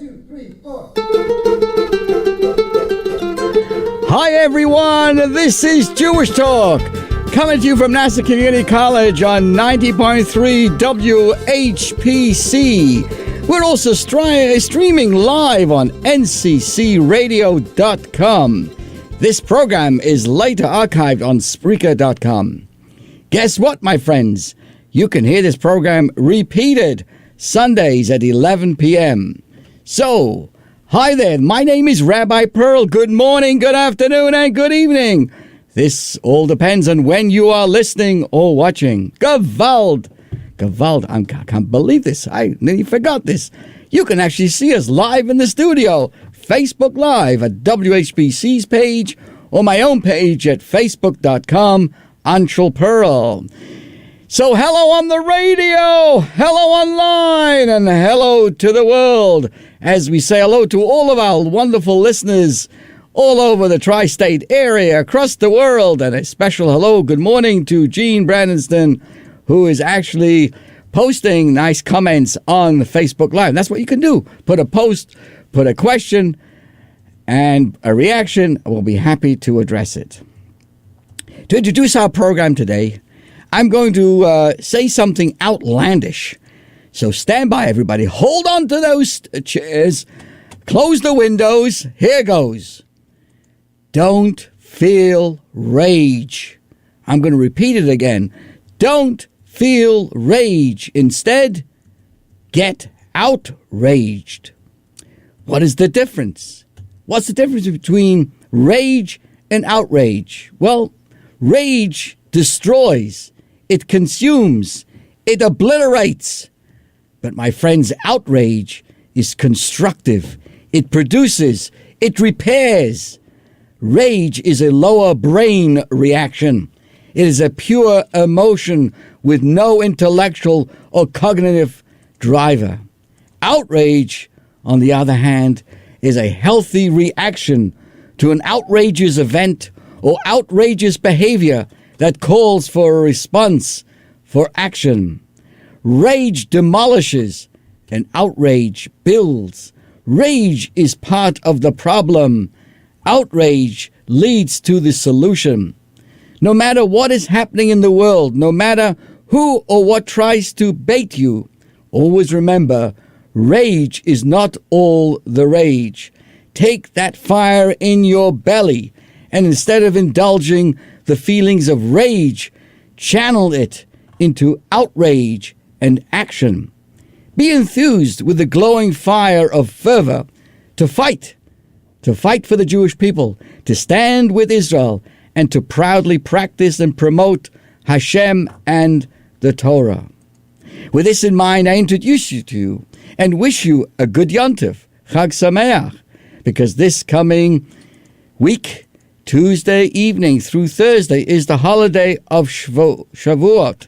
2, 3, 4. Hi everyone, this is Jewish Talk, coming to you from Nassau Community College on 90.3 WHPC. We're also streaming live on nccradio.com. This program is later archived on Spreaker.com. Guess what, my friends? You can hear this program repeated Sundays at 11 p.m. So, hi there, my name is Rabbi Perl. Good morning, good afternoon, and good evening. This all depends on when you are listening or watching. Gewalt! Gewalt, I can't believe this. I nearly forgot this. You can actually see us live in the studio. Facebook Live at WHPC's page or my own page at facebook.com, Anshel Perl. So hello on the radio, hello online, and hello to the world as we say hello to all of our wonderful listeners all over the tri-state area, across the world, and a special hello, good morning to Gene Brandonston, who is actually posting nice comments on the Facebook Live. That's what you can do. Put a post, put a question, and a reaction. We'll be happy to address it. To introduce our program today, I'm going to say something outlandish. So stand by, everybody. Hold on to those chairs. Close the windows. Here goes. Don't feel rage. I'm going to repeat it again. Don't feel rage. Instead, get outraged. What is the difference? What's the difference between rage and outrage? Well, rage destroys. It consumes. It obliterates. But my friends, outrage is constructive. It produces. It repairs. Rage is a lower brain reaction. It is a pure emotion with no intellectual or cognitive driver. Outrage, on the other hand, is a healthy reaction to an outrageous event or outrageous behavior that calls for a response, for action. Rage demolishes and outrage builds. Rage is part of the problem. Outrage leads to the solution. No matter what is happening in the world, no matter who or what tries to bait you, always remember, rage is not all the rage. Take that fire in your belly, and instead of indulging the feelings of rage, channel it into outrage and action. Be enthused with the glowing fire of fervor to fight for the Jewish people, to stand with Israel, and to proudly practice and promote Hashem and the Torah. With this in mind, I introduce you to and wish you a good Yontif, Chag Sameach, because this coming week, Tuesday evening through Thursday, is the holiday of Shavuot.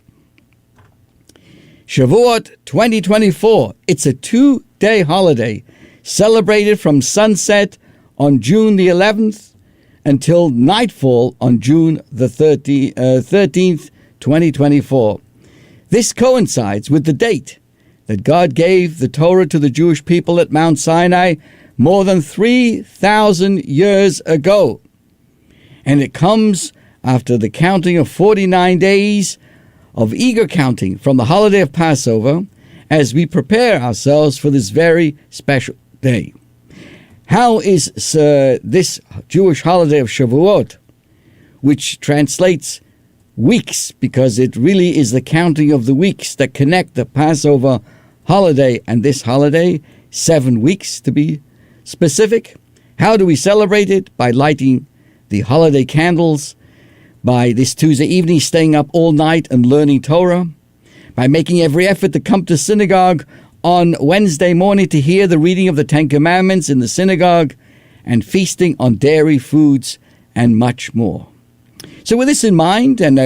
Shavuot 2024. It's a 2-day holiday celebrated from sunset on June the 11th until nightfall on June the 13th, 2024. This coincides with the date that God gave the Torah to the Jewish people at Mount Sinai more than 3,000 years ago. And it comes after the counting of 49 days of eager counting from the holiday of Passover as we prepare ourselves for this very special day. How is this Jewish holiday of Shavuot, which translates weeks, because it really is the counting of the weeks that connect the Passover holiday and this holiday, 7 weeks to be specific. How do we celebrate it? By lighting the holiday candles, by this Tuesday evening staying up all night and learning Torah, by making every effort to come to synagogue on Wednesday morning to hear the reading of the Ten Commandments in the synagogue, and feasting on dairy foods and much more. So with this in mind, and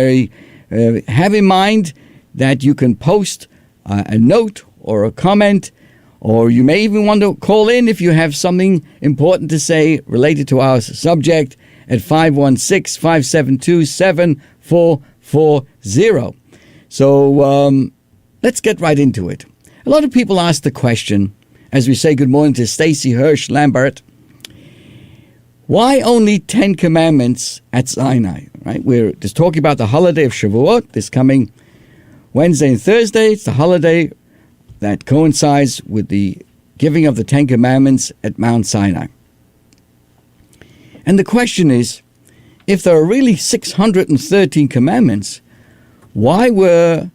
have in mind that you can post a note or a comment, or you may even want to call in if you have something important to say related to our subject at 516-572-7440. So let's get right into it. A lot of people ask the question, as we say good morning to Stacy Hirsch Lambert, why only 10 commandments at Sinai? Right? We're just talking about the holiday of Shavuot, this coming Wednesday and Thursday. It's the holiday that coincides with the giving of the 10 commandments at Mount Sinai. And the question is, if there are really 613 commandments, why were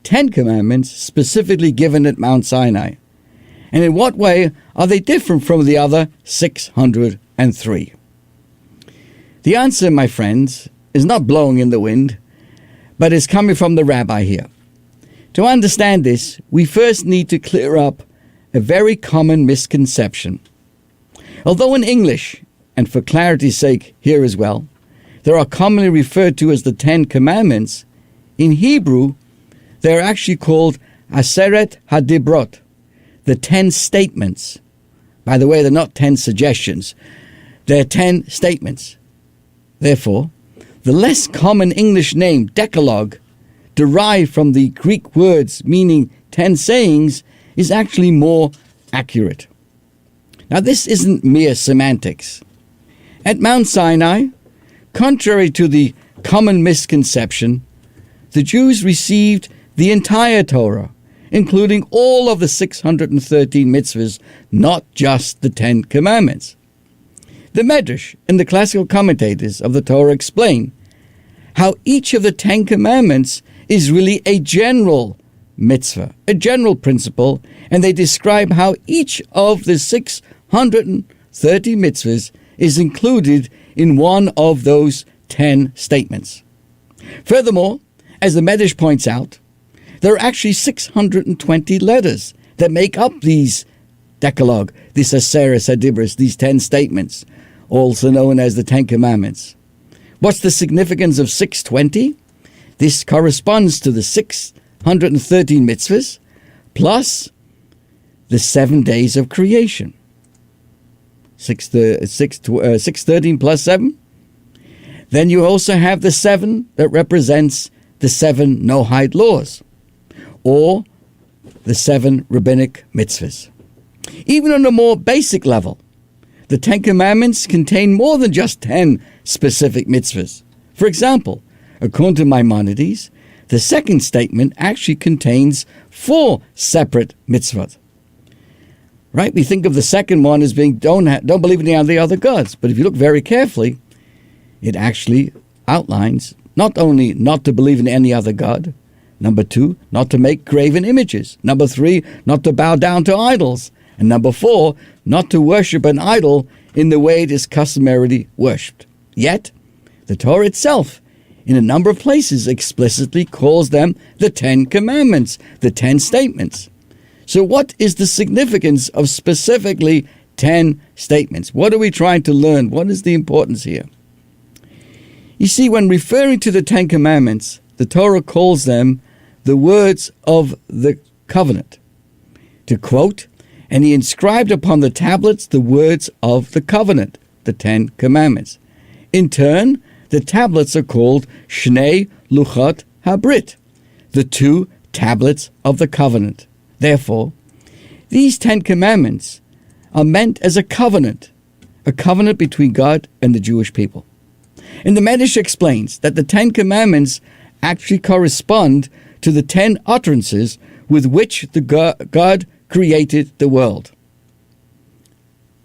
10 commandments specifically given at Mount Sinai? And in what way are they different from the other 603? The answer, my friends, is not blowing in the wind, but is coming from the rabbi here. To understand this, we first need to clear up a very common misconception. Although in English, and for clarity's sake here as well, they are commonly referred to as the 10 Commandments, in Hebrew, they are actually called Aseret HaDibrot, the 10 statements. By the way, they're not 10 suggestions. They're 10 statements. Therefore, the less common English name, Decalogue, derived from the Greek words meaning 10 sayings, is actually more accurate. Now, this isn't mere semantics. At Mount Sinai, contrary to the common misconception, the Jews received the entire Torah, including all of the 613 mitzvahs, not just the 10 commandments. The Medrash and the classical commentators of the Torah explain how each of the 10 commandments is really a general mitzvah, a general principle, and they describe how each of the 630 mitzvahs is included in one of those 10 statements. Furthermore, as the Medrash points out, there are actually 620 letters that make up these Decalogue, these Aseret HaDibros, these 10 statements, also known as the 10 Commandments. What's the significance of 620? This corresponds to the 613 mitzvahs plus the 7 days of creation. 613 plus 7. Then you also have the 7 that represents the 7 Noahide laws, or the 7 rabbinic mitzvahs. Even on a more basic level, the 10 Commandments contain more than just 10 specific mitzvahs. For example, according to Maimonides, the second statement actually contains 4 separate mitzvot. Right? We think of the second one as being don't believe in the other gods. But if you look very carefully, it actually outlines not only not to believe in any other god, number 2, not to make graven images, number 3, not to bow down to idols, and number 4, not to worship an idol in the way it is customarily worshipped. Yet, the Torah itself, in a number of places, explicitly calls them the 10 Commandments, the 10 statements. So what is the significance of specifically 10 statements? What are we trying to learn? What is the importance here? You see, when referring to the 10 Commandments, the Torah calls them the words of the covenant. To quote, and he inscribed upon the tablets the words of the covenant, the 10 Commandments. In turn, the tablets are called Shnei Luchot HaBrit, the 2 tablets of the covenant. Therefore, these 10 commandments are meant as a covenant between God and the Jewish people. And the Medrash explains that the 10 commandments actually correspond to the 10 utterances with which the God created the world.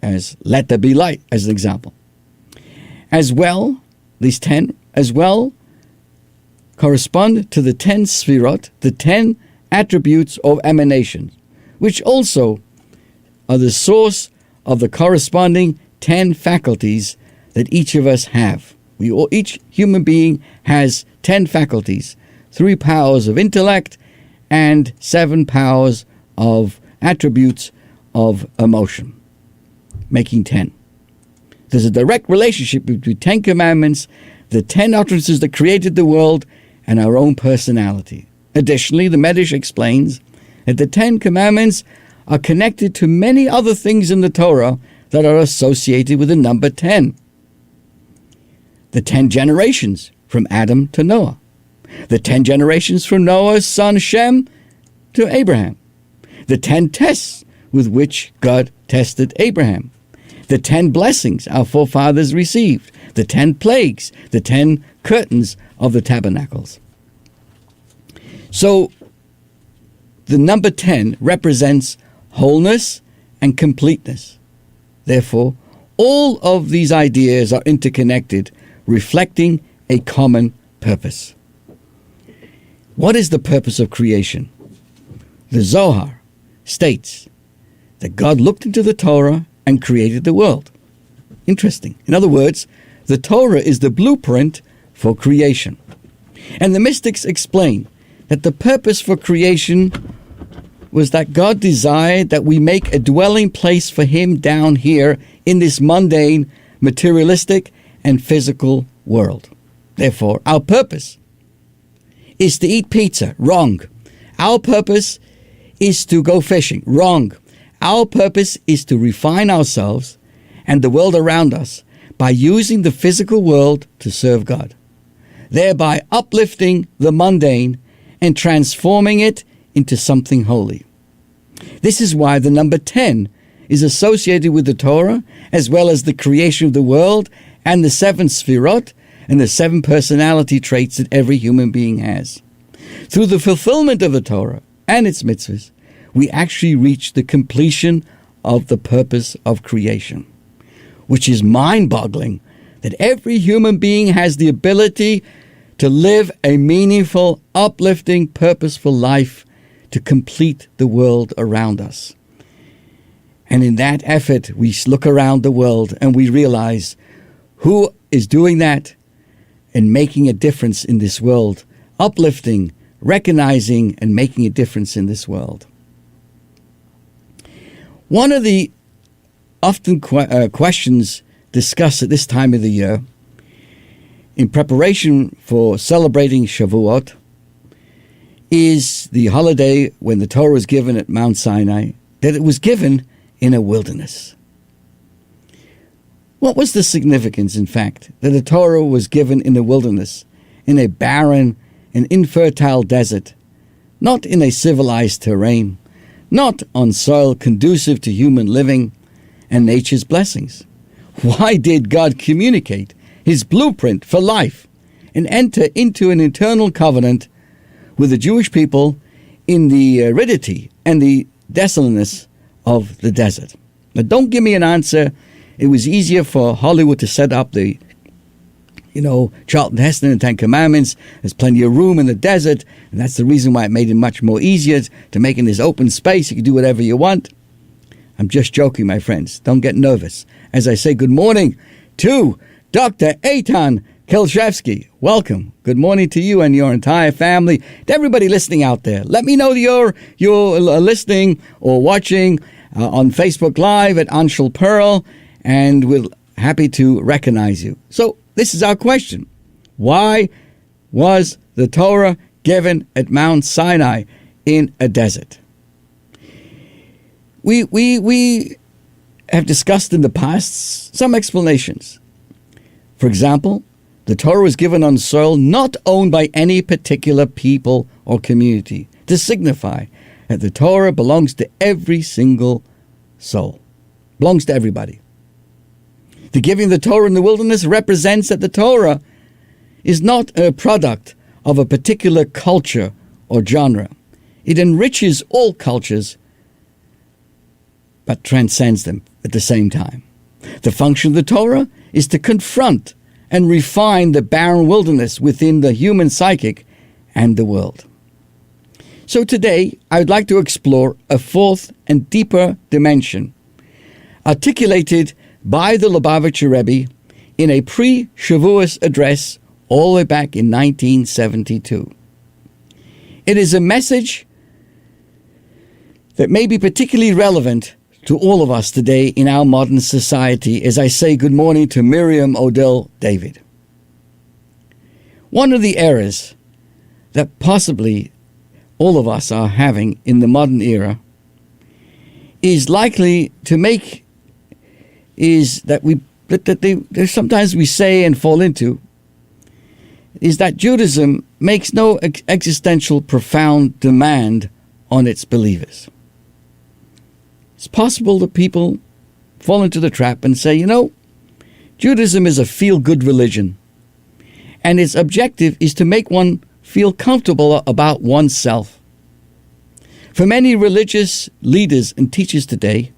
As let there be light, as an example. As well, these 10 as well correspond to the 10 sfirot, the 10 attributes of emanation, which also are the source of the corresponding 10 faculties that each of us have. Each human being has 10 faculties, 3 powers of intellect and 7 powers of attributes of emotion, making 10. There's a direct relationship between 10 commandments, the 10 utterances that created the world, and our own personality. Additionally, the Medrash explains that the 10 commandments are connected to many other things in the Torah that are associated with the number 10. The 10 generations from Adam to Noah. The 10 generations from Noah's son Shem to Abraham. The 10 tests with which God tested Abraham. The 10 blessings our forefathers received, the 10 plagues, the 10 curtains of the tabernacles. So, the number 10 represents wholeness and completeness. Therefore, all of these ideas are interconnected, reflecting a common purpose. What is the purpose of creation? The Zohar states that God looked into the Torah and created the world. Interesting. In other words, the Torah is the blueprint for creation. And the mystics explain that the purpose for creation was that God desired that we make a dwelling place for Him down here in this mundane, materialistic, and physical world. Therefore, our purpose is to eat pizza. Wrong. Our purpose is to go fishing. Wrong. Our purpose is to refine ourselves and the world around us by using the physical world to serve God, thereby uplifting the mundane and transforming it into something holy. This is why the number 10 is associated with the Torah, as well as the creation of the world and the 7 sfirot and the 7 personality traits that every human being has. Through the fulfillment of the Torah and its mitzvahs, we actually reach the completion of the purpose of creation, which is mind-boggling that every human being has the ability to live a meaningful, uplifting, purposeful life to complete the world around us. And in that effort, we look around the world and we realize who is doing that and making a difference in this world, uplifting, recognizing, and making a difference in this world. One of the often questions discussed at this time of the year in preparation for celebrating Shavuot is the holiday when the Torah was given at Mount Sinai, that it was given in a wilderness. What was the significance, in fact, that the Torah was given in a wilderness, in a barren and infertile desert, not in a civilized terrain, not on soil conducive to human living and nature's blessings? Why did God communicate His blueprint for life and enter into an eternal covenant with the Jewish people in the aridity and the desolateness of the desert? Now, don't give me an answer. It was easier for Hollywood to set up the Charlton Heston and 10 Commandments. There's plenty of room in the desert, and that's the reason why it made it much more easier to make in this open space. You can do whatever you want. I'm just joking, my friends. Don't get nervous. As I say good morning to Dr. Eitan Kelshevsky. Welcome. Good morning to you and your entire family. To everybody listening out there, let me know you're listening or watching on Facebook Live at Anshul Pearl, and we're happy to recognize you. So, this is our question. Why was the Torah given at Mount Sinai in a desert? We have discussed in the past some explanations. For example, the Torah was given on soil not owned by any particular people or community, to signify that the Torah belongs to every single soul, belongs to everybody. The giving of the Torah in the wilderness represents that the Torah is not a product of a particular culture or genre. It enriches all cultures, but transcends them at the same time. The function of the Torah is to confront and refine the barren wilderness within the human psychic and the world. So today, I would like to explore a fourth and deeper dimension, articulated by the Lubavitcher Rebbe in a pre-Shavuos address all the way back in 1972. It is a message that may be particularly relevant to all of us today in our modern society, as I say good morning to Miriam Odell David. One of the errors that possibly all of us are having in the modern era is likely to make is that sometimes we say and fall into is that Judaism makes no existential profound demand on its believers. It's possible that people fall into the trap and say, Judaism is a feel-good religion, and its objective is to make one feel comfortable about oneself. For many religious leaders and teachers today,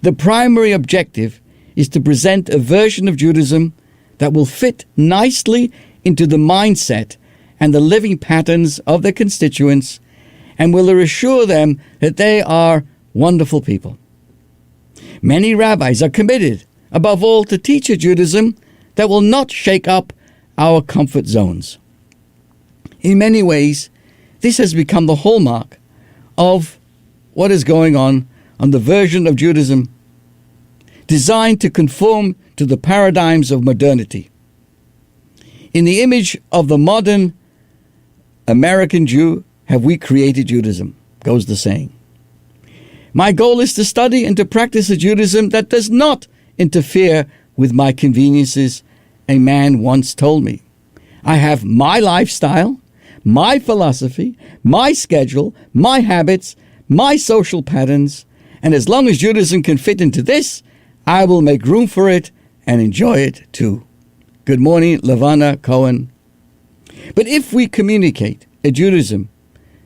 the primary objective is to present a version of Judaism that will fit nicely into the mindset and the living patterns of their constituents and will assure them that they are wonderful people. Many rabbis are committed, above all, to teach a Judaism that will not shake up our comfort zones. In many ways, this has become the hallmark of what is going on the version of Judaism designed to conform to the paradigms of modernity. In the image of the modern American Jew have we created Judaism, goes the saying. My goal is to study and to practice a Judaism that does not interfere with my conveniences, a man once told me. I have my lifestyle, my philosophy, my schedule, my habits, my social patterns, and as long as Judaism can fit into this, I will make room for it and enjoy it too. Good morning, Levana Cohen. But if we communicate a Judaism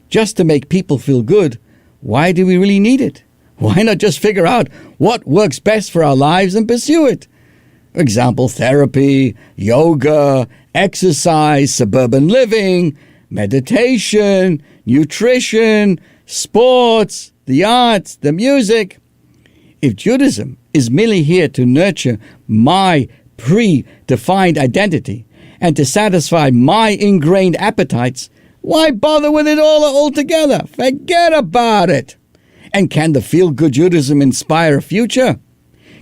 just to make people feel good, why do we really need it? Why not just figure out what works best for our lives and pursue it? For example, therapy, yoga, exercise, suburban living, meditation, nutrition, sports, the arts, the music. If Judaism is merely here to nurture my predefined identity and to satisfy my ingrained appetites, why bother with it all altogether? Forget about it. And can the feel-good Judaism inspire a future?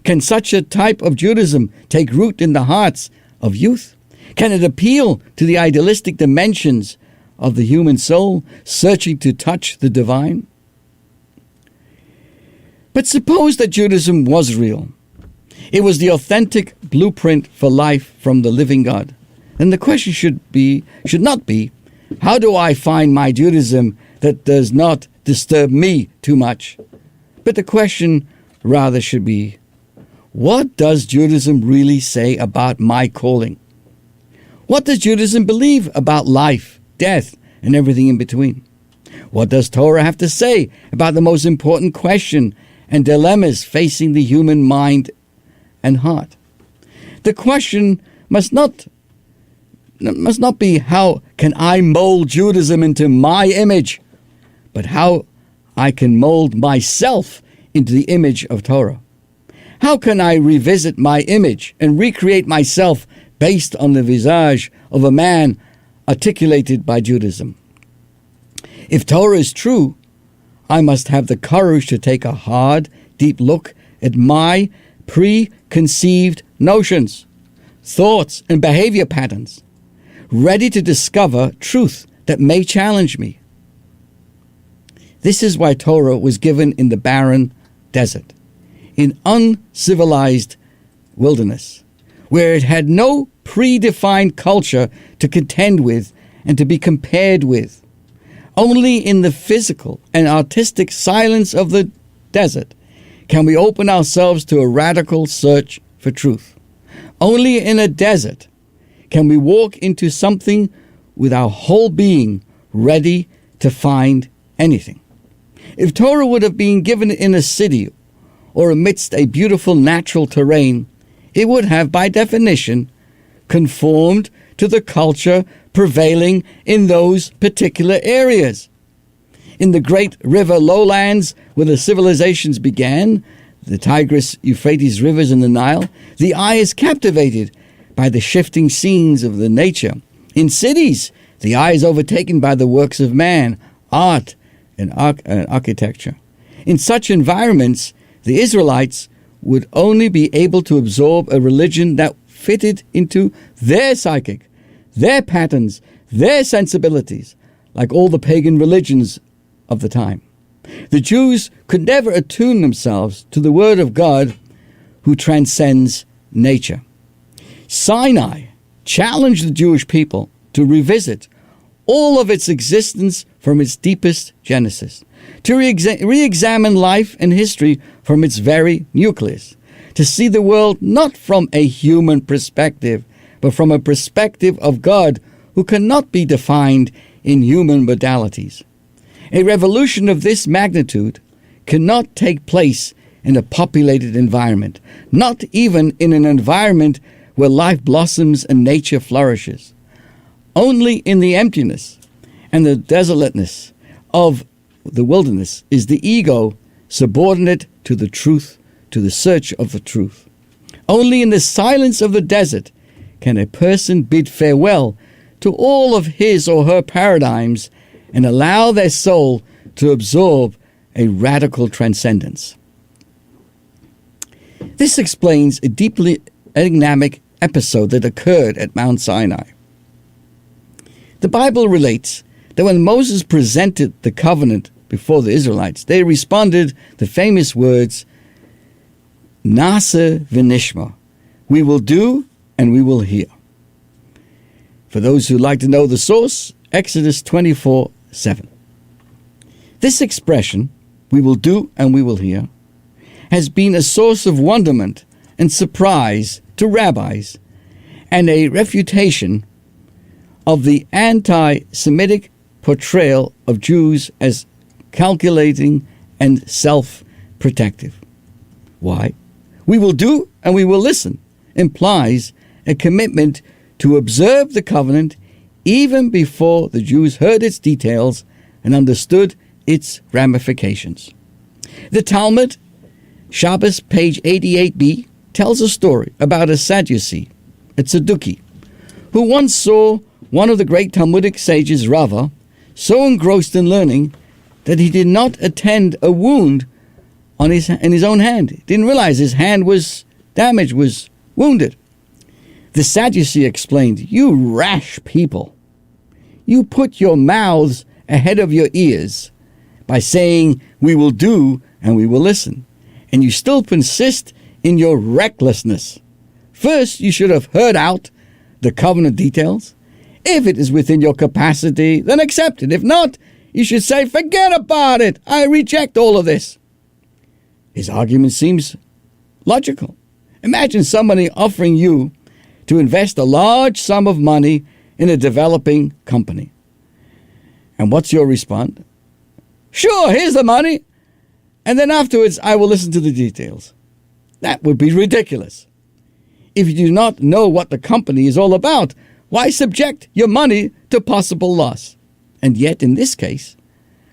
Can such a type of Judaism take root in the hearts of youth? Can it appeal to the idealistic dimensions of the human soul, searching to touch the divine? But suppose that Judaism was real. It was the authentic blueprint for life from the living God. And the question should not be, how do I find my Judaism that does not disturb me too much? But the question rather should be, what does Judaism really say about my calling? What does Judaism believe about life, death, and everything in between? What does Torah have to say about the most important question and dilemmas facing the human mind and heart? The question must not be how can I mold Judaism into my image, but how I can mold myself into the image of Torah. How can I revisit my image and recreate myself based on the visage of a man articulated by Judaism? If Torah is true, I must have the courage to take a hard, deep look at my preconceived notions, thoughts, and behavior patterns, ready to discover truth that may challenge me. This is why Torah was given in the barren desert, in uncivilized wilderness, where it had no predefined culture to contend with and to be compared with. Only in the physical and artistic silence of the desert can we open ourselves to a radical search for truth. Only in a desert can we walk into something with our whole being ready to find anything. If Torah would have been given in a city or amidst a beautiful natural terrain, it would have, by definition, conformed to the culture prevailing in those particular areas. In the great river lowlands where the civilizations began, the Tigris, Euphrates rivers and the Nile, the eye is captivated by the shifting scenes of the nature. In cities, the eye is overtaken by the works of man, art, and architecture. In such environments, the Israelites would only be able to absorb a religion that fitted into their psychic, their patterns, their sensibilities, like all the pagan religions of the time. The Jews could never attune themselves to the Word of God who transcends nature. Sinai challenged the Jewish people to revisit all of its existence from its deepest genesis, to re-examine life and history from its very nucleus, to see the world not from a human perspective, but from a perspective of God who cannot be defined in human modalities. A revolution of this magnitude cannot take place in a populated environment, not even in an environment where life blossoms and nature flourishes. Only in the emptiness and the desolateness of the wilderness is the ego subordinate to the truth, to the search of the truth. Only in the silence of the desert can a person bid farewell to all of his or her paradigms and allow their soul to absorb a radical transcendence. This explains a deeply enigmatic episode that occurred at Mount Sinai. The Bible relates that when Moses presented the covenant before the Israelites, they responded the famous words, Nasa v'nishma, we will do and we will hear. For those who like to know the source, Exodus 24:7. This expression, we will do and we will hear, has been a source of wonderment and surprise to rabbis and a refutation of the anti-Semitic portrayal of Jews as calculating and self-protective. Why? We will do and we will listen implies a commitment to observe the covenant even before the Jews heard its details and understood its ramifications. The Talmud, Shabbos, page 88b, tells a story about a Sadducee, a Tzadduki, who once saw one of the great Talmudic sages, Rava, so engrossed in learning that he did not attend a wound in his own hand. He didn't realize his hand was damaged, was wounded. The Sadducee explained, "You rash people, you put your mouths ahead of your ears by saying, we will do and we will listen, and you still persist in your recklessness. First, you should have heard out the covenant details. If it is within your capacity, then accept it. If not, you should say, forget about it. I reject all of this." His argument seems logical. Imagine somebody offering you to invest a large sum of money in a developing company. And what's your response? Sure, here's the money. And then afterwards, I will listen to the details. That would be ridiculous. If you do not know what the company is all about, why subject your money to possible loss? And yet, in this case,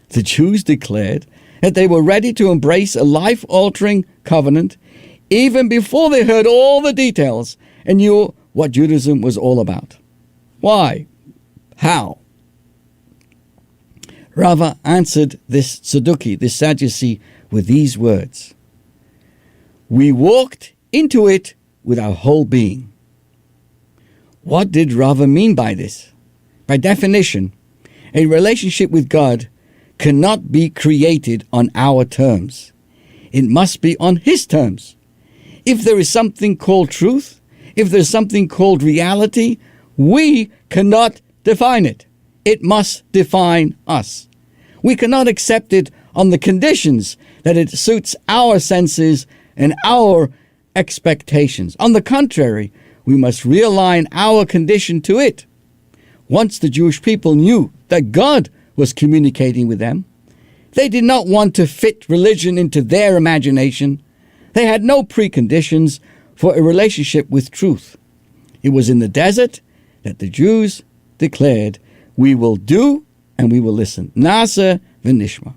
the Jews declared that they were ready to embrace a life-altering covenant even before they heard all the details and knew what Judaism was all about. Why? How? Rava answered this Tzadduki, this Sadducee, with these words, "We walked into it with our whole being." What did Rava mean by this? By definition, a relationship with God cannot be created on our terms. It must be on His terms. If there is something called truth, if there's something called reality, we cannot define it. It must define us. We cannot accept it on the conditions that it suits our senses and our expectations. On the contrary, we must realign our condition to it. Once the Jewish people knew that God was communicating with them, they did not want to fit religion into their imagination. They had no preconditions for a relationship with truth. It was in the desert that the Jews declared, we will do and we will listen. Nasa v'nishma.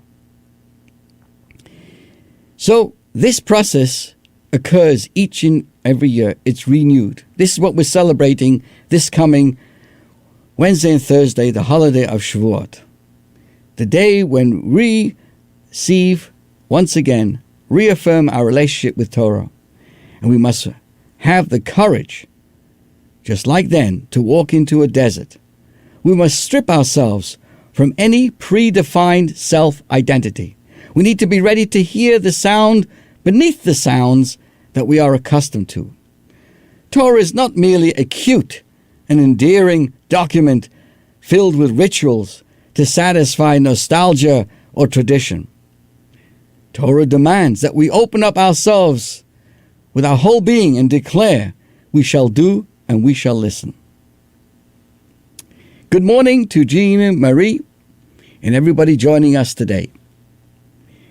So this process occurs each and every year. It's renewed. This is what we're celebrating this coming Wednesday and Thursday, the holiday of Shavuot. The day when we receive, once again, reaffirm our relationship with Torah. And we must have the courage, just like then, to walk into a desert. We must strip ourselves from any predefined self-identity. We need to be ready to hear the sound beneath the sounds that we are accustomed to. Torah is not merely a cute and endearing document filled with rituals to satisfy nostalgia or tradition. Torah demands that we open up ourselves with our whole being and declare, we shall do and we shall listen. Good morning to Jean Marie and everybody joining us today.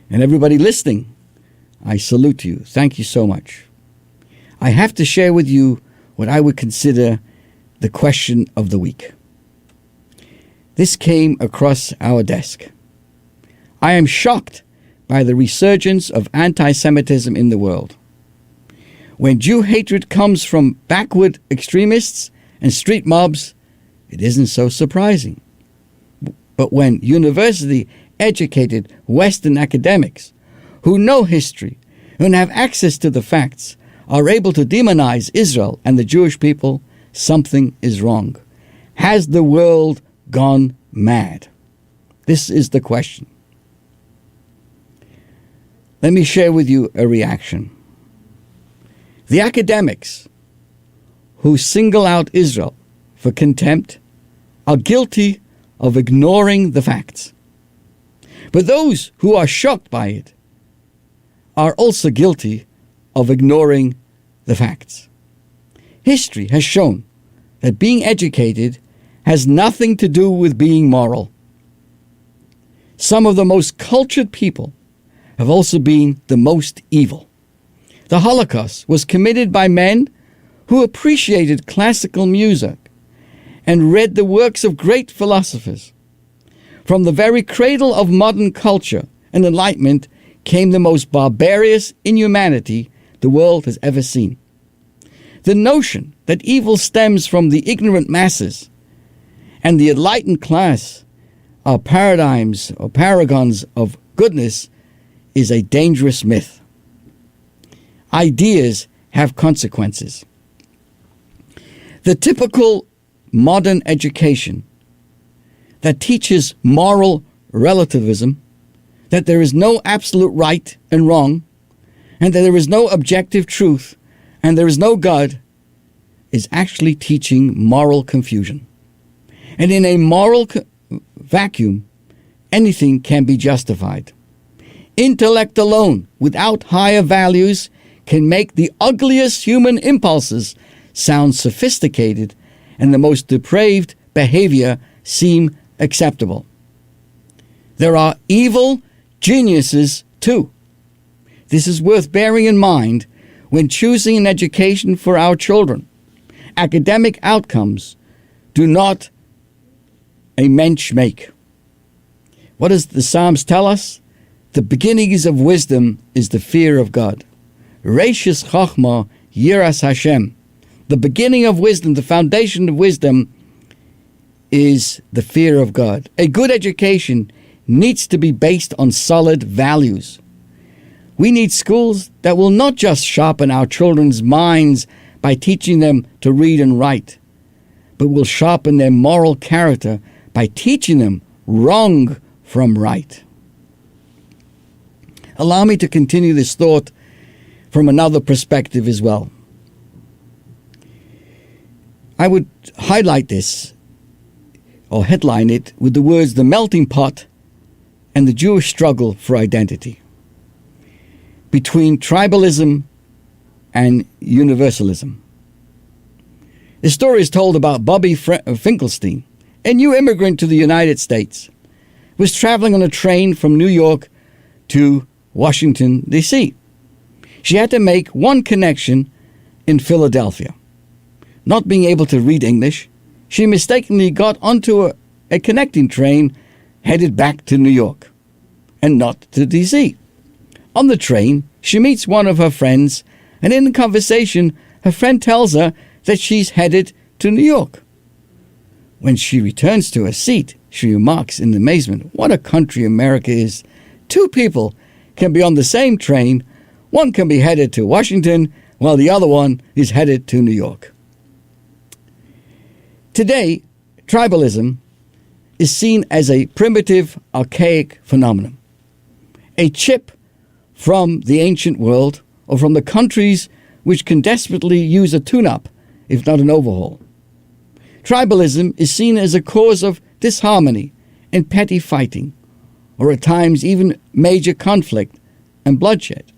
And everybody listening, I salute you. Thank you so much. I have to share with you what I would consider the question of the week. This came across our desk. I am shocked by the resurgence of anti-Semitism in the world. When Jew hatred comes from backward extremists and street mobs, it isn't so surprising. But when university-educated Western academics who know history and have access to the facts are able to demonize Israel and the Jewish people, something is wrong. Has the world gone mad? This is the question. Let me share with you a reaction. The academics who single out Israel for contempt are guilty of ignoring the facts. But those who are shocked by it are also guilty of ignoring the facts. History has shown that being educated has nothing to do with being moral. Some of the most cultured people have also been the most evil. The Holocaust was committed by men who appreciated classical music and read the works of great philosophers. From the very cradle of modern culture and enlightenment came the most barbarous inhumanity the world has ever seen. The notion that evil stems from the ignorant masses and the enlightened class are paradigms or paragons of goodness is a dangerous myth. Ideas have consequences. The typical modern education that teaches moral relativism, that there is no absolute right and wrong, and that there is no objective truth, and there is no God, is actually teaching moral confusion. And in a moral vacuum, anything can be justified. Intellect alone, without higher values, can make the ugliest human impulses sound sophisticated and the most depraved behavior seem acceptable. There are evil geniuses too. This is worth bearing in mind when choosing an education for our children. Academic outcomes do not a mensch make. What does the Psalms tell us? The beginnings of wisdom is the fear of God. Reishis Chochmah Yiras Hashem. The beginning of wisdom, the foundation of wisdom, is the fear of God. A good education needs to be based on solid values. We need schools that will not just sharpen our children's minds by teaching them to read and write, but will sharpen their moral character by teaching them wrong from right. Allow me to continue this thought from another perspective as well. I would highlight this, or headline it, with the words, the melting pot and the Jewish struggle for identity, between tribalism and universalism. The story is told about Bobby Finkelstein, a new immigrant to the United States, was traveling on a train from New York to Washington, D.C. She had to make one connection in Philadelphia. Not being able to read English, she mistakenly got onto a connecting train headed back to New York and not to D.C. On the train, she meets one of her friends, and in the conversation, her friend tells her that she's headed to New York. When she returns to her seat, she remarks in amazement, what a country America is. Two people can be on the same train. One can be headed to Washington, while the other one is headed to New York. Today, tribalism is seen as a primitive, archaic phenomenon. A chip from the ancient world or from the countries which can desperately use a tune-up, if not an overhaul. Tribalism is seen as a cause of disharmony and petty fighting, or at times even major conflict and bloodshed.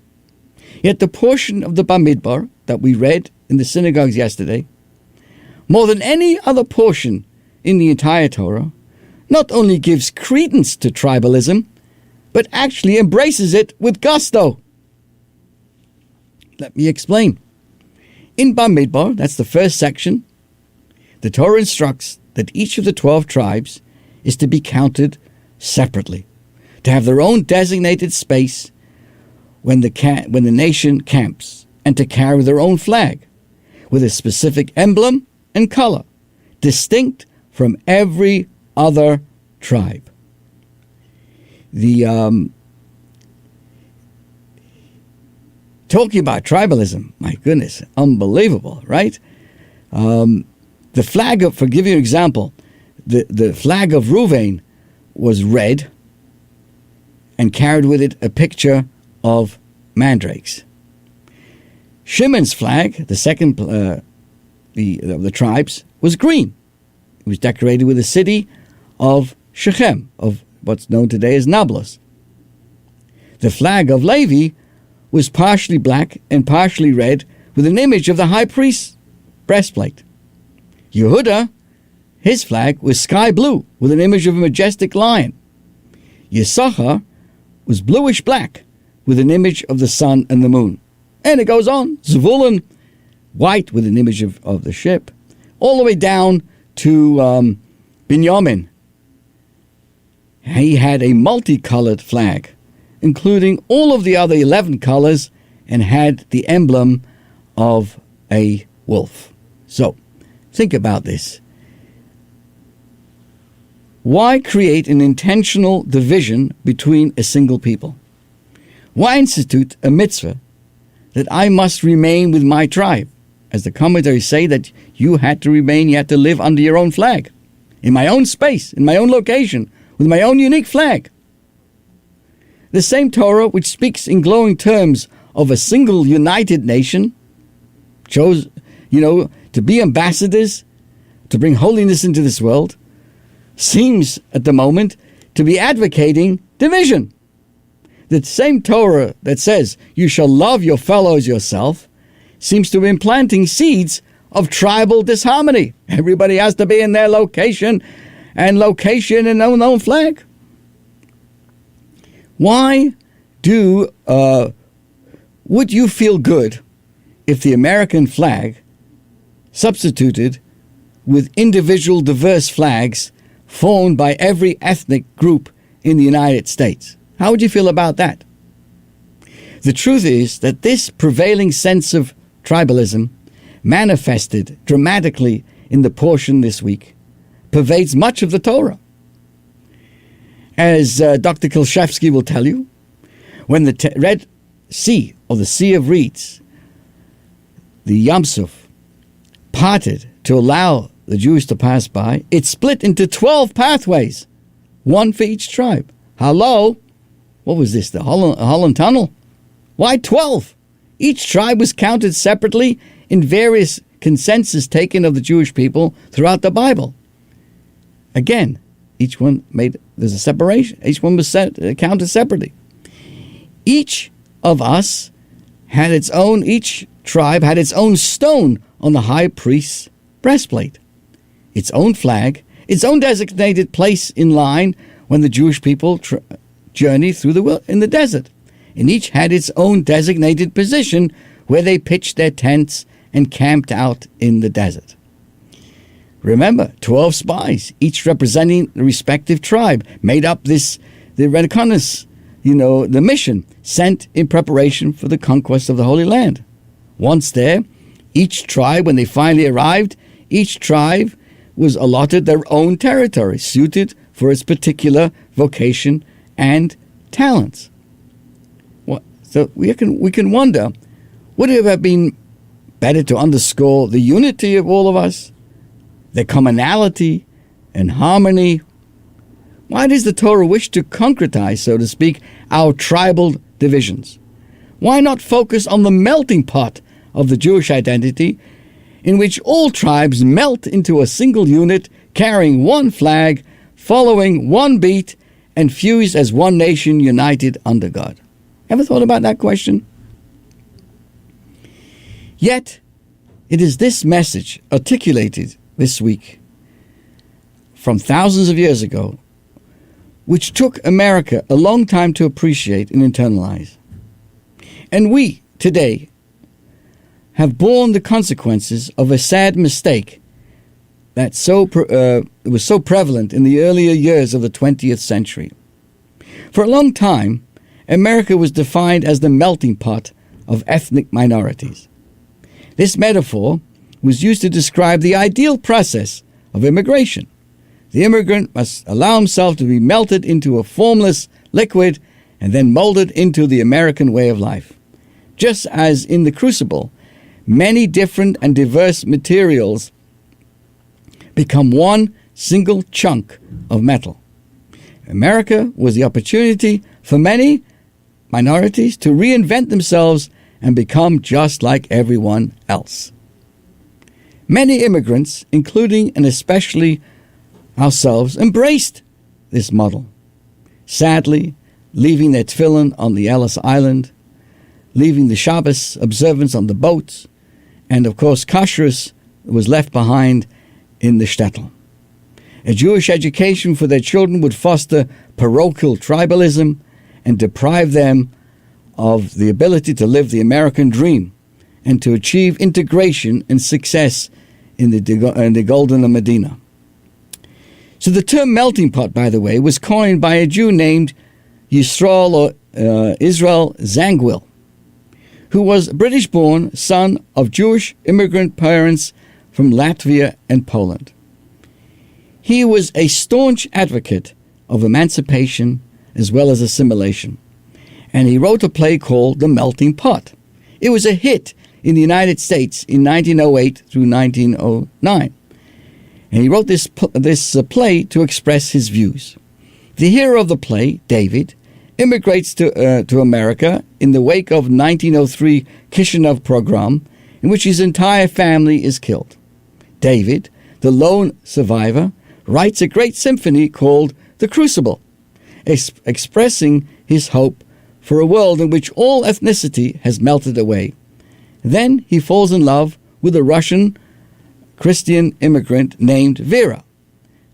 Yet the portion of the Bamidbar that we read in the synagogues yesterday, more than any other portion in the entire Torah, not only gives credence to tribalism, but actually embraces it with gusto. Let me explain. In Bamidbar, that's the first section, the Torah instructs that each of the 12 tribes is to be counted separately, to have their own designated space when the nation camps, and to carry their own flag with a specific emblem and color, distinct from every other tribe. Talking about tribalism, my goodness, unbelievable, right? The flag of, for giving you an example, the flag of Reuven was red and carried with it a picture of mandrakes. Shimon's flag, the second of the tribes, was green. It was decorated with the city of Shechem, of what's known today as Nablus. The flag of Levi was partially black and partially red with an image of the high priest's breastplate. Yehuda, his flag was sky blue with an image of a majestic lion. Yisachar was bluish black with an image of the sun and the moon. And it goes on. Zevulun, white with an image of the ship, all the way down to Binyamin. He had a multicolored flag, including all of the other 11 colors, and had the emblem of a wolf. So, think about this. Why create an intentional division between a single people? Why institute a mitzvah that I must remain with my tribe? As the commentaries say, that you had to live under your own flag, in my own space, in my own location, with my own unique flag. The same Torah, which speaks in glowing terms of a single united nation, chose, to be ambassadors, to bring holiness into this world, seems at the moment to be advocating division. The same Torah that says you shall love your fellow as yourself seems to be implanting seeds of tribal disharmony. Everybody has to be in their location and their own flag. Why would you feel good if the American flag substituted with individual diverse flags formed by every ethnic group in the United States? How would you feel about that? The truth is that this prevailing sense of tribalism, manifested dramatically in the portion this week, pervades much of the Torah. As Dr. Kilshevsky will tell you, when the Red Sea, or the Sea of Reeds, the Yam Suf, parted to allow the Jews to pass by, it split into 12 pathways, one for each tribe. Hello? What was this, the Holland Tunnel? Why 12? Each tribe was counted separately in various consensus taken of the Jewish people throughout the Bible. Again, there's a separation. Each one was counted separately. Each tribe had its own stone on the high priest's breastplate, its own flag, its own designated place in line when the Jewish people journeyed in the desert. And each had its own designated position where they pitched their tents and camped out in the desert. Remember, 12 spies, each representing the respective tribe, made up the reconnaissance, the mission sent in preparation for the conquest of the Holy Land. Once there, each tribe, when they finally arrived, each tribe was allotted their own territory, suited for its particular vocation and talents. So we can wonder, would it have been better to underscore the unity of all of us, the commonality and harmony? Why does the Torah wish to concretize, so to speak, our tribal divisions? Why not focus on the melting pot of the Jewish identity, in which all tribes melt into a single unit carrying one flag following one beat and fused as one nation united under God. Ever thought about that question? Yet, it is this message articulated this week from thousands of years ago, which took America a long time to appreciate and internalize. And we, today, have borne the consequences of a sad mistake that was so prevalent in the earlier years of the 20th century. For a long time, America was defined as the melting pot of ethnic minorities. This metaphor was used to describe the ideal process of immigration. The immigrant must allow himself to be melted into a formless liquid and then molded into the American way of life. Just as in the crucible, many different and diverse materials become one single chunk of metal. America was the opportunity for many minorities to reinvent themselves and become just like everyone else. Many immigrants, including and especially ourselves, embraced this model, sadly leaving their tefillin on the Ellis Island, leaving the Shabbos observance on the boats, and of course kashrus was left behind in the shtetl. A Jewish education for their children would foster parochial tribalism and deprive them of the ability to live the American dream and to achieve integration and success in the Golden Medina. So the term melting pot, by the way, was coined by a Jew named Yisrael or Israel Zangwill, who was a British-born son of Jewish immigrant parents from Latvia and Poland. He was a staunch advocate of emancipation as well as assimilation, and he wrote a play called The Melting Pot. It was a hit in the United States in 1908 through 1909. And he wrote this play to express his views. The hero of the play, David, immigrates to America in the wake of 1903 Kishinev pogrom, in which his entire family is killed. David, the lone survivor, writes a great symphony called The Crucible, expressing his hope for a world in which all ethnicity has melted away. Then he falls in love with a Russian Christian immigrant named Vera.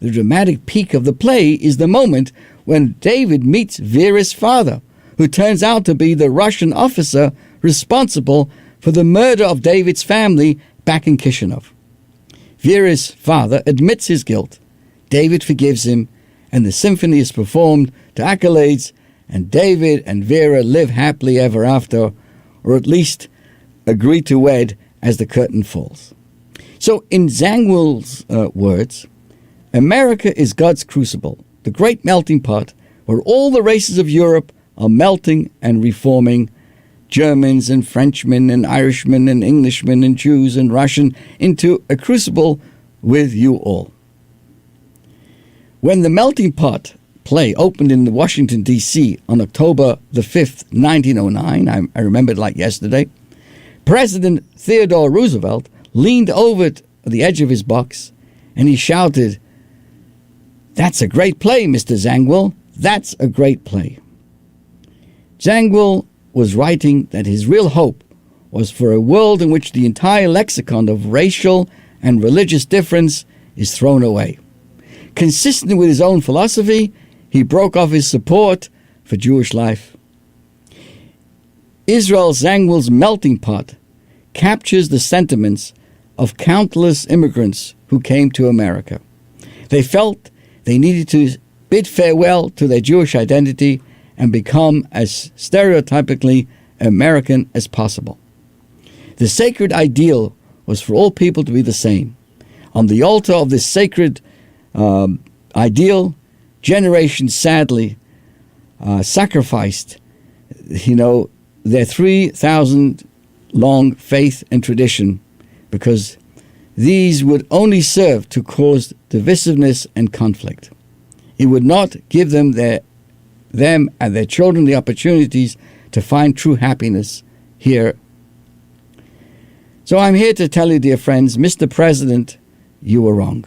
The dramatic peak of the play is the moment when David meets Vera's father, who turns out to be the Russian officer responsible for the murder of David's family back in Kishinev. Vera's father admits his guilt. David forgives him, and the symphony is performed to accolades, and David and Vera live happily ever after, or at least agree to wed as the curtain falls. So in Zangwill's words, America is God's crucible, the great melting pot where all the races of Europe are melting and reforming, Germans and Frenchmen and Irishmen and Englishmen and Jews and Russian, into a crucible with you all. When the Melting Pot play opened in Washington, D.C. on October the 5th, 1909, I remember it like yesterday, President Theodore Roosevelt leaned over the edge of his box and he shouted, "That's a great play, Mr. Zangwill. That's a great play." Zangwill was writing that his real hope was for a world in which the entire lexicon of racial and religious difference is thrown away. Consistent with his own philosophy, he broke off his support for Jewish life. Israel Zangwill's Melting Pot captures the sentiments of countless immigrants who came to America. They felt they needed to bid farewell to their Jewish identity and become as stereotypically American as possible. The sacred ideal was for all people to be the same. On the altar of this sacred ideal, generations sadly sacrificed, their 3,000 long faith and tradition, because these would only serve to cause divisiveness and conflict. It would not give them and their children the opportunities to find true happiness here. So I'm here to tell you, dear friends, Mr. President, you were wrong.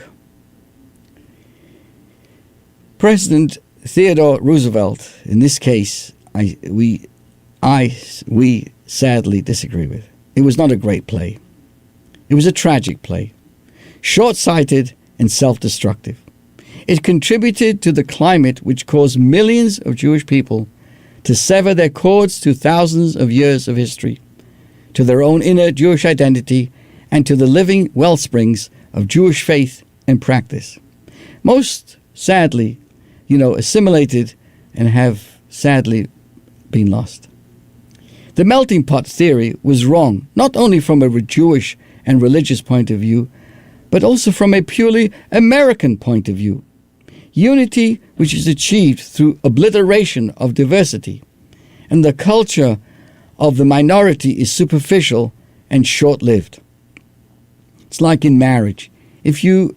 President Theodore Roosevelt, in this case, we sadly disagree with. It was not a great play. It was a tragic play, short-sighted and self-destructive. It contributed to the climate which caused millions of Jewish people to sever their cords to thousands of years of history, to their own inner Jewish identity, and to the living wellsprings of Jewish faith and practice. Most, sadly, assimilated and have sadly been lost. The melting pot theory was wrong, not only from a Jewish and religious point of view, but also from a purely American point of view. Unity which is achieved through obliteration of diversity, and the culture of the minority is superficial and short-lived. It's like in marriage. If your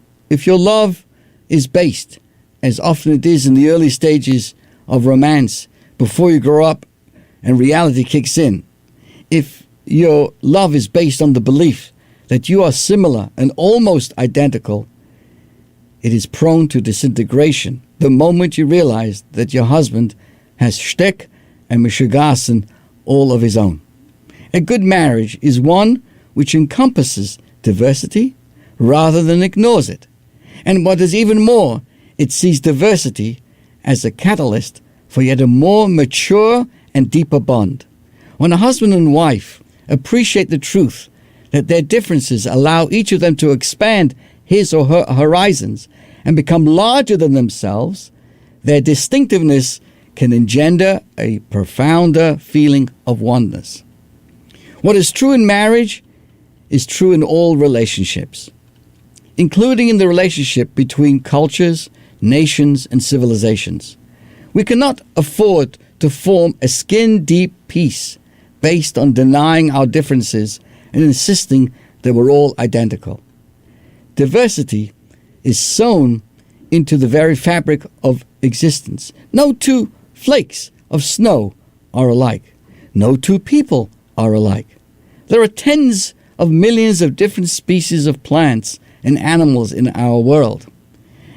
love is based, as often it is in the early stages of romance, before you grow up and reality kicks in, if your love is based on the belief that you are similar and almost identical, it is prone to disintegration the moment you realize that your husband has shtick and mishigasen all of his own. A good marriage is one which encompasses diversity rather than ignores it. And what is even more, it sees diversity as a catalyst for yet a more mature and deeper bond. When a husband and wife appreciate the truth that their differences allow each of them to expand his or her horizons and become larger than themselves, their distinctiveness can engender a profounder feeling of oneness. What is true in marriage is true in all relationships, including in the relationship between cultures, nations, and civilizations. We cannot afford to form a skin-deep peace based on denying our differences and insisting that we're all identical. Diversity is sewn into the very fabric of existence. No two flakes of snow are alike. No two people are alike. There are tens of millions of different species of plants and animals in our world.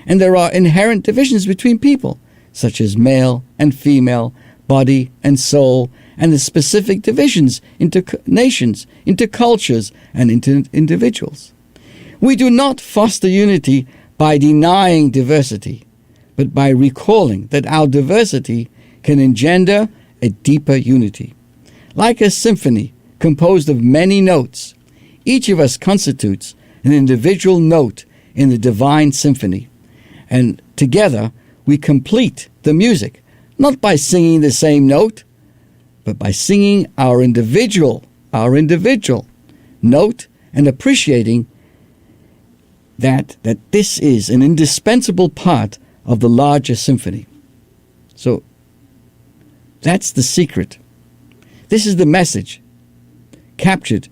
And there are inherent divisions between people, such as male and female, body and soul, and the specific divisions into nations, into cultures, and into individuals. We do not foster unity by denying diversity, but by recalling that our diversity can engender a deeper unity. Like a symphony composed of many notes, each of us constitutes an individual note in the divine symphony, and together we complete the music, not by singing the same note, but by singing our individual note and appreciating that this is an indispensable part of the larger symphony. So that's the secret. This is the message captured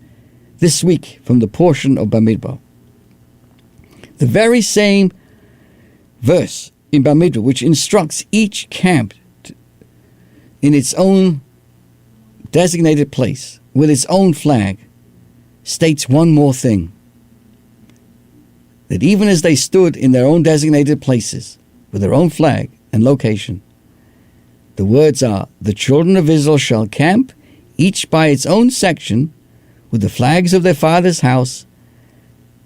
this week from the portion of Bamidbar. The very same verse in Bamidbar which instructs each camp in its own designated place with its own flag states one more thing. That even as they stood in their own designated places with their own flag and location, the words are, the children of Israel shall camp, each by its own section, with the flags of their father's house.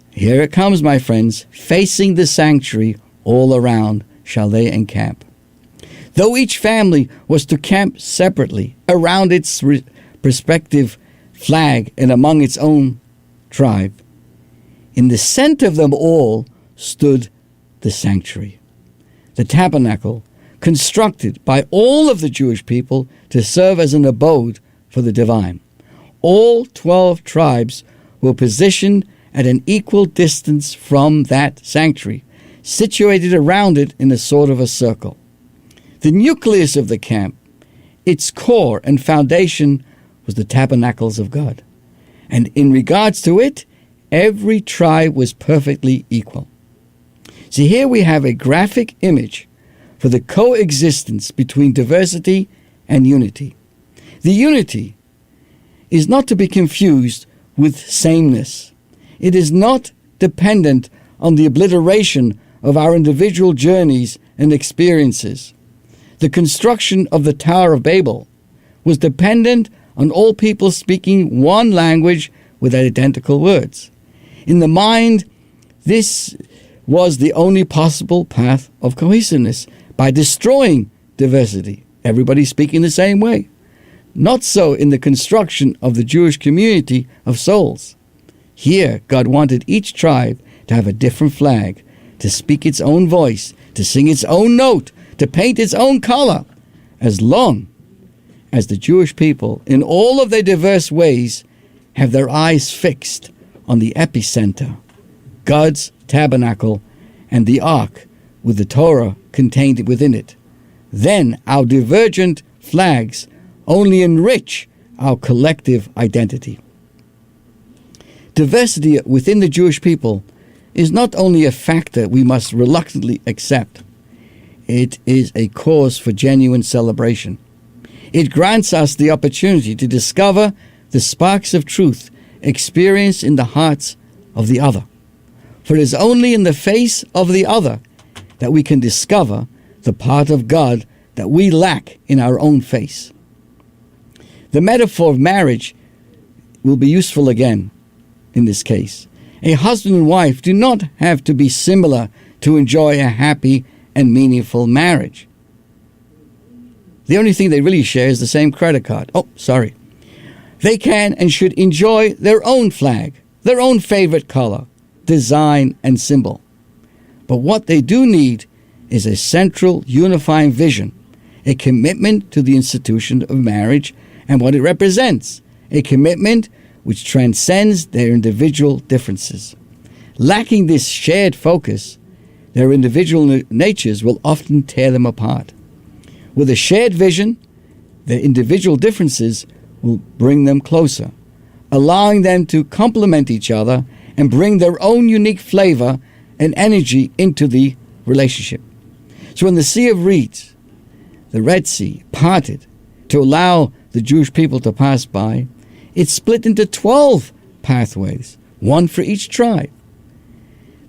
Here it comes, my friends, facing the sanctuary all around shall they encamp. Though each family was to camp separately around its respective flag and among its own tribe, in the center of them all stood the sanctuary, the tabernacle, constructed by all of the Jewish people to serve as an abode for the divine. All 12 tribes were positioned at an equal distance from that sanctuary, situated around it in a sort of a circle. The nucleus of the camp, its core and foundation, was the tabernacles of God. And in regards to it, every tribe was perfectly equal. See, here we have a graphic image for the coexistence between diversity and unity. The unity is not to be confused with sameness. It is not dependent on the obliteration of our individual journeys and experiences. The construction of the Tower of Babel was dependent on all people speaking one language with identical words. In the mind, this was the only possible path of cohesiveness, by destroying diversity, everybody speaking the same way. Not so in the construction of the Jewish community of souls. Here, God wanted each tribe to have a different flag, to speak its own voice, to sing its own note, to paint its own color, as long as the Jewish people, in all of their diverse ways, have their eyes fixed on the epicenter, God's tabernacle, and the ark with the Torah contained within it. Then our divergent flags only enrich our collective identity. Diversity within the Jewish people is not only a factor we must reluctantly accept, it is a cause for genuine celebration. It grants us the opportunity to discover the sparks of truth experienced in the hearts of the other. For it is only in the face of the other that we can discover the part of God that we lack in our own face. The metaphor of marriage will be useful again in this case. A husband and wife do not have to be similar to enjoy a happy and meaningful marriage. The only thing they really share is the same credit card. They can and should enjoy their own flag, their own favorite color, design, and symbol. But what they do need is a central unifying vision, a commitment to the institution of marriage and what it represents, a commitment which transcends their individual differences. Lacking this shared focus, their individual natures will often tear them apart. With a shared vision, their individual differences will bring them closer, allowing them to complement each other and bring their own unique flavor and energy into the relationship. So when the Sea of Reeds, the Red Sea, parted to allow the Jewish people to pass by, it split into 12 pathways, one for each tribe.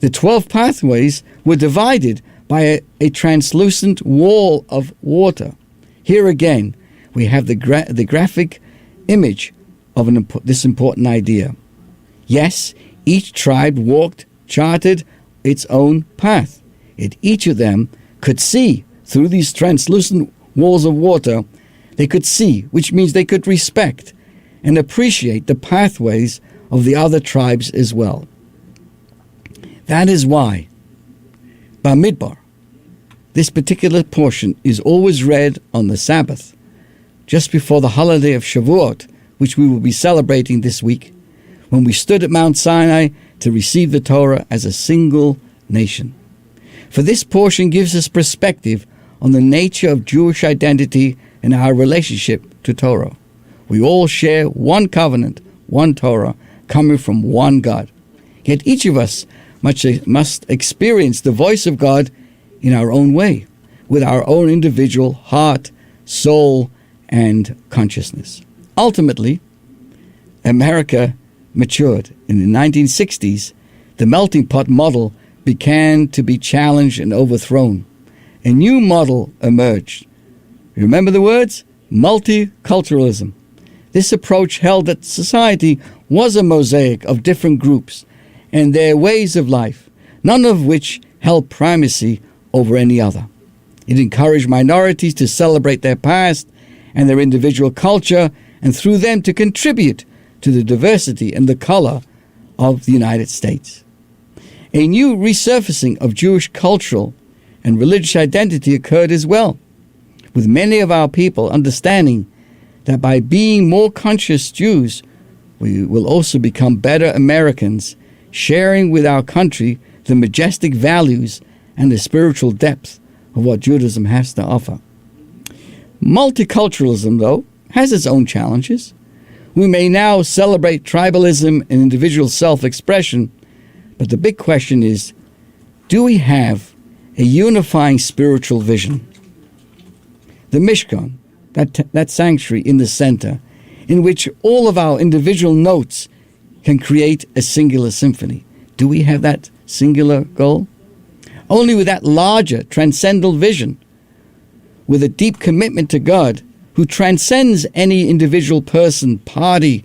The 12 pathways were divided by a translucent wall of water. Here again, we have the graphic image of this important idea. Yes, each tribe charted its own path. Yet each of them could see through these translucent walls of water. They could see, which means they could respect and appreciate the pathways of the other tribes as well. That is why Bamidbar, this particular portion, is always read on the Sabbath, just before the holiday of Shavuot, which we will be celebrating this week, when we stood at Mount Sinai to receive the Torah as a single nation. For this portion gives us perspective on the nature of Jewish identity and our relationship to Torah. We all share one covenant, one Torah, coming from one God. Yet each of us must experience the voice of God in our own way, with our own individual heart, soul, and consciousness. Ultimately, America matured. In the 1960s, the melting pot model began to be challenged and overthrown. A new model emerged. Remember the words? Multiculturalism. This approach held that society was a mosaic of different groups and their ways of life, none of which held primacy over any other. It encouraged minorities to celebrate their past and their individual culture, and through them to contribute to the diversity and the color of the United States. A new resurfacing of Jewish cultural and religious identity occurred as well, with many of our people understanding that by being more conscious Jews, we will also become better Americans, sharing with our country the majestic values and the spiritual depth of what Judaism has to offer. Multiculturalism, though, has its own challenges. We may now celebrate tribalism and individual self-expression, but the big question is, do we have a unifying spiritual vision? The Mishkan, that sanctuary in the center, in which all of our individual notes can create a singular symphony. Do we have that singular goal? Only with that larger, transcendental vision, with a deep commitment to God, who transcends any individual person, party,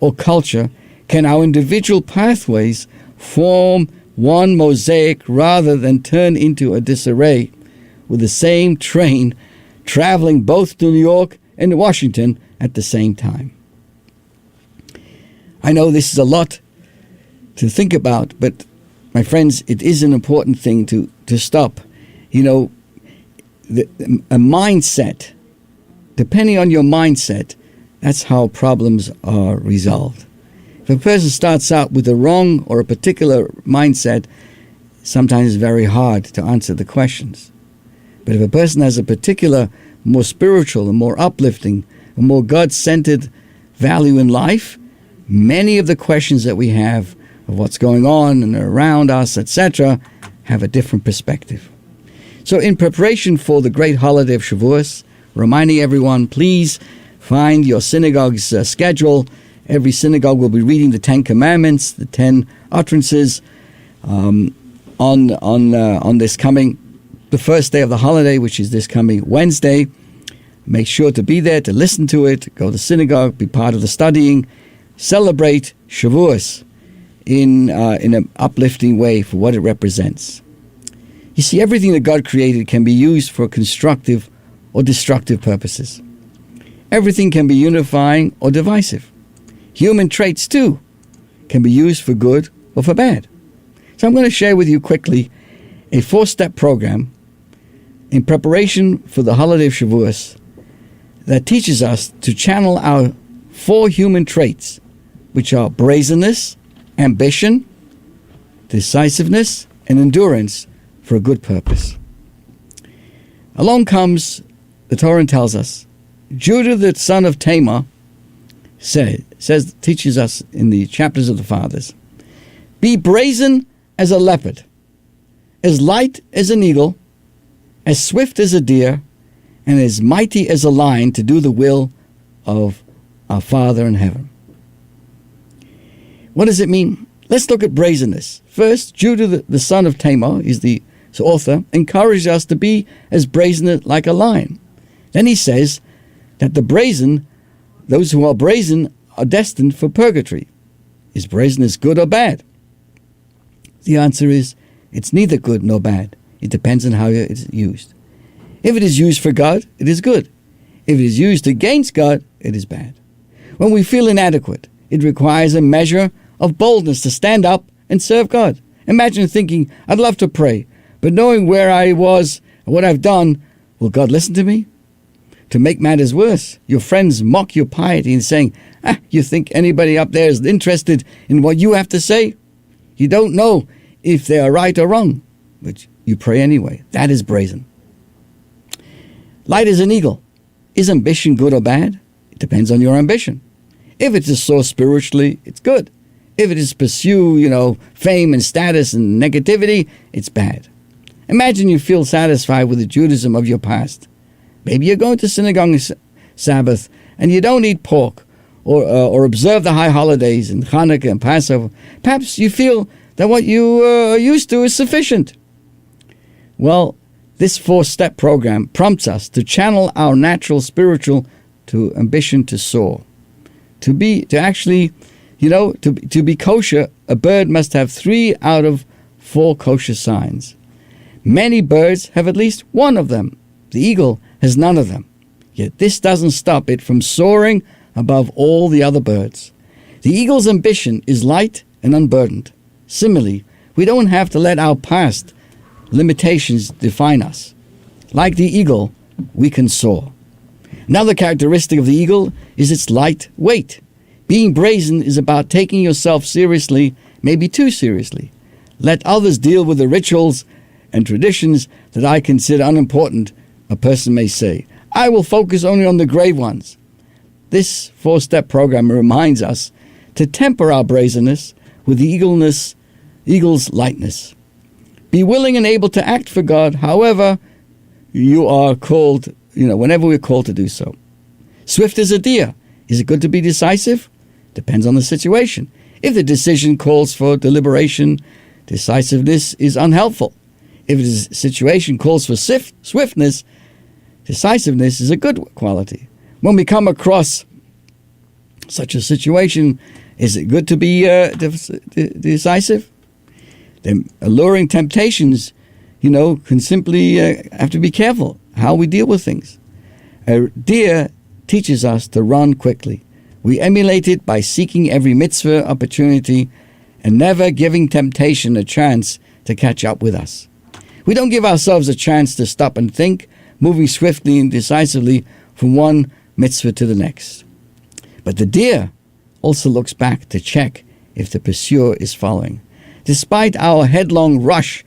or culture, can our individual pathways form one mosaic rather than turn into a disarray, with the same train traveling both to New York and Washington at the same time. I know this is a lot to think about, but my friends, it is an important thing to stop. You know, a mindset, depending on your mindset, that's how problems are resolved. If a person starts out with the wrong or a particular mindset, sometimes it's very hard to answer the questions. But if a person has a particular, more spiritual and more uplifting and more God-centered value in life, many of the questions that we have of what's going on and around us, etc., have a different perspective. So in preparation for the great holiday of Shavuos, reminding everyone, please find your synagogue's schedule. Every synagogue will be reading the 10 Commandments, the 10 utterances on this coming, the first day of the holiday, which is this coming Wednesday. Make sure to be there to listen to it, go to synagogue, be part of the studying, celebrate Shavuos in an uplifting way for what it represents. You see, everything that God created can be used for constructive or destructive purposes. Everything can be unifying or divisive. Human traits, too, can be used for good or for bad. So I'm going to share with you quickly a 4-step program in preparation for the holiday of Shavuos that teaches us to channel our 4 human traits, which are brazenness, ambition, decisiveness, and endurance for a good purpose. Along comes, the Torah tells us, Judah the son of Tamar teaches us in the chapters of the fathers, be brazen as a leopard, as light as an eagle, as swift as a deer, and as mighty as a lion to do the will of our Father in heaven. What does it mean? Let's look at brazenness. First, Judah, the son of Tamar, is the author, encourages us to be as brazen like a lion. Then he says that those who are brazen are destined for purgatory. Is brazenness good or bad? The answer is, it's neither good nor bad. It depends on how it is used. If it is used for God, it is good. If it is used against God, it is bad. When we feel inadequate, it requires a measure of boldness to stand up and serve God. Imagine thinking, I'd love to pray, but knowing where I was and what I've done, will God listen to me? To make matters worse, your friends mock your piety and saying, you think anybody up there is interested in what you have to say? You don't know if they are right or wrong, but you pray anyway. That is brazen. Light as an eagle. Is ambition good or bad? It depends on your ambition. If it is so spiritually, it's good. If it is pursue, fame and status and negativity, it's bad. Imagine you feel satisfied with the Judaism of your past. Maybe you're going to synagogue on Sabbath and you don't eat pork or observe the high holidays in Hanukkah and Passover. Perhaps you feel that what you are used to is sufficient. Well, this 4-step program prompts us to channel our natural spiritual to ambition to soar. To be kosher, a bird must have 3 out of 4 kosher signs. Many birds have at least one of them. The eagle has none of them. Yet this doesn't stop it from soaring above all the other birds. The eagle's ambition is light and unburdened. Similarly, we don't have to let our past limitations define us. Like the eagle, we can soar. Another characteristic of the eagle is its light weight. Being brazen is about taking yourself seriously, maybe too seriously. Let others deal with the rituals and traditions that I consider unimportant, a person may say. I will focus only on the grave ones. This 4-step program reminds us to temper our brazenness with the eagle's lightness. Be willing and able to act for God, however you are called, whenever we're called to do so. Swift as a deer. Is it good to be decisive? Depends on the situation. If the decision calls for deliberation, decisiveness is unhelpful. If the situation calls for swiftness, decisiveness is a good quality. When we come across such a situation, is it good to be decisive? The alluring temptations, can simply have to be careful how we deal with things. A deer teaches us to run quickly. We emulate it by seeking every mitzvah opportunity and never giving temptation a chance to catch up with us. We don't give ourselves a chance to stop and think, moving swiftly and decisively from one mitzvah to the next. But the deer also looks back to check if the pursuer is following. Despite our headlong rush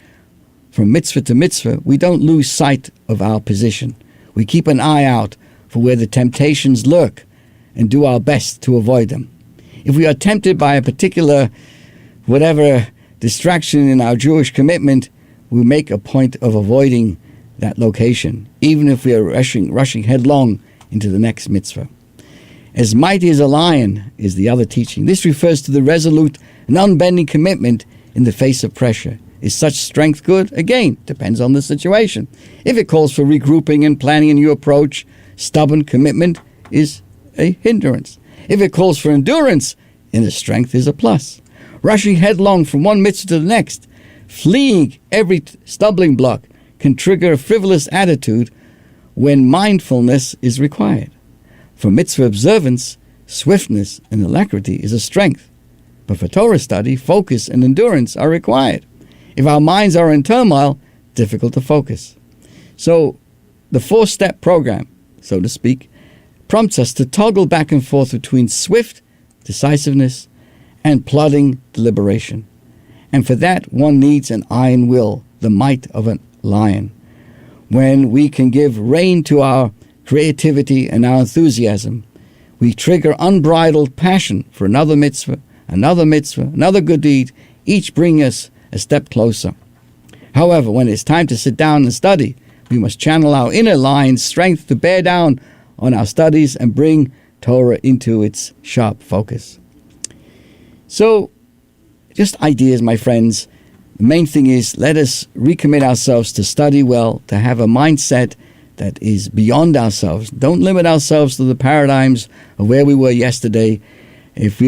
from mitzvah to mitzvah, we don't lose sight of our position. We keep an eye out for where the temptations lurk and do our best to avoid them. If we are tempted by a particular distraction in our Jewish commitment, we make a point of avoiding that location, even if we are rushing headlong into the next mitzvah. As mighty as a lion is the other teaching. This refers to the resolute and unbending commitment in the face of pressure. Is such strength good? Again, depends on the situation. If it calls for regrouping and planning a new approach, stubborn commitment is a hindrance. If it calls for endurance, inner strength is a plus. Rushing headlong from one mitzvah to the next, fleeing every stumbling block, can trigger a frivolous attitude when mindfulness is required. For mitzvah observance, swiftness and alacrity is a strength. But for Torah study, focus and endurance are required. If our minds are in turmoil, difficult to focus. So the 4-step program, so to speak, prompts us to toggle back and forth between swift decisiveness and plodding deliberation. And for that, one needs an iron will, the might of a lion. When we can give rein to our creativity and our enthusiasm, we trigger unbridled passion for another mitzvah, another good deed, each bringing us a step closer. However, when it's time to sit down and study, we must channel our inner lion's strength to bear down on our studies and bring Torah into its sharp focus. So, just ideas, my friends. The main thing is, let us recommit ourselves to study well, to have a mindset that is beyond ourselves. Don't limit ourselves to the paradigms of where we were yesterday. If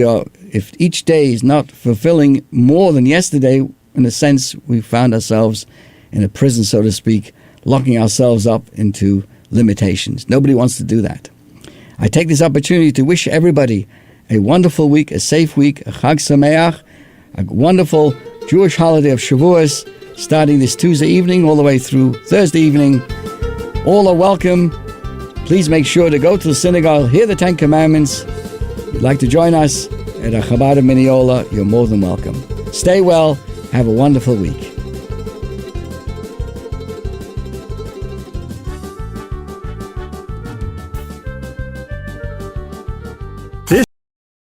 each day is not fulfilling more than yesterday, in a sense, we found ourselves in a prison, so to speak, locking ourselves up into limitations. Nobody wants to do that. I take this opportunity to wish everybody a wonderful week, a safe week, a Chag Sameach, a wonderful Jewish holiday of Shavuos, starting this Tuesday evening all the way through Thursday evening. All are welcome. Please make sure to go to the synagogue, hear the 10 Commandments. If you'd like to join us at a Chabad of Mineola, you're more than welcome. Stay well. Have a wonderful week.